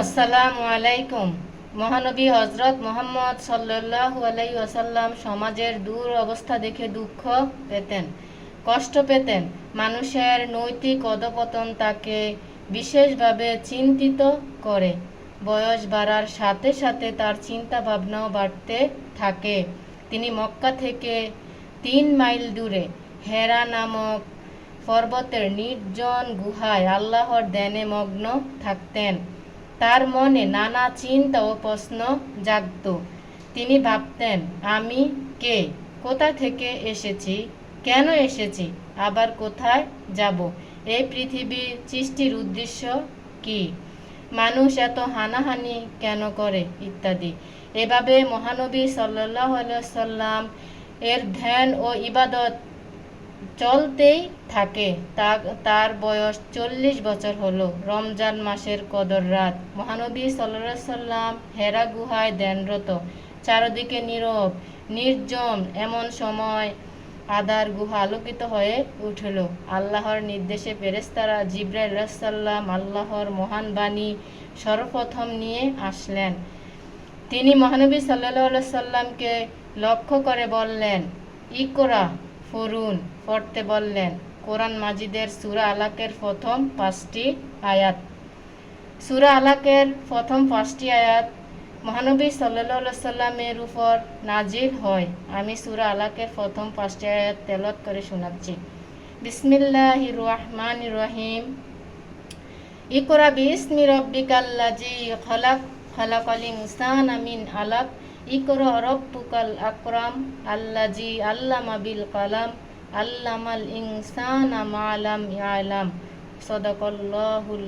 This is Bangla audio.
আসসালামু আলাইকুম। মহানবী হজরত মুহাম্মদ সাল্লাল্লাহু আলাইহি ওয়াসাল্লাম সমাজের দূর অবস্থা দেখে দুঃখ পেতেন, কষ্ট পেতেন। মানুষের নৈতিক অধঃপতন তাকে বিশেষভাবে চিন্তিত করে। বয়স বাড়ার সাথে সাথে তার চিন্তা ভাবনাও বাড়তে থাকে। তিনি মক্কা থেকে 3 মাইল দূরে হেরা নামক পর্বতের নির্জন গুহায় আল্লাহর ধ্যানে মগ্ন থাকতেন। তার মনে নানা চিন্তা ও প্রশ্ন জাগত। তিনি ভাবতেন, আমি কে, কোথা থেকে এসেছি, কেন এসেছি, আবার কোথায় যাব, এই পৃথিবীর সৃষ্টির উদ্দেশ্য কি, মানুষ এত হানাহানি কেন করে, ইত্যাদি। এভাবে মহানবী সাল্লাল্লাহু আলাইহি ওয়াসাল্লাম এর ধ্যান ও ইবাদত চলতেই থাকে। তার বয়স 40 বছর হলো। রমজান মাসের কদর রাত। মহানবী সাল্লাল্লাহু আলাইহি সাল্লাম হেরা গুহায় ধ্যানরত। চারদিকে নীরব নির্জন। এমন সময় আধার গুহা আলোকিত হয়ে উঠল। আল্লাহর নির্দেশে ফেরেশতারা জিবরাইল আলাইহিস সালাম আল্লাহর মহান বাণী সর্বপ্রথম নিয়ে আসলেন। তিনি মহানবী সাল্লাল্লাহু আলাইহি সাল্লামকে লক্ষ্য করে বললেন, ইকরা, পড়ুন। পড়তে বললেন কোরআন মাজিদের সূরা আলাকের প্রথম 5টি আয়াত। সূরা আলাকের প্রথম 5টি আয়াত মহানবী সাল্লাল্লাহু আলাইহি সাল্লামের উপর নাজিল হয়। আমি সূরা আলাকের প্রথম 5টি আয়াত তেলাওয়াত করে শোনাচ্ছি। বিসমিল্লাহির রহমানির রহিম। ইকরা বিসমি রাব্বিকাল্লাযী খালাক, খালাকাল ইনসানা মিন আলাক। ইকরা রাব্বুকাল আকরাম, আল্লাযী আল্লামা বিল কলম, আল্লামাল ইনসানা মা লাম ইয়ালাম। সাদাকাল্লাহুল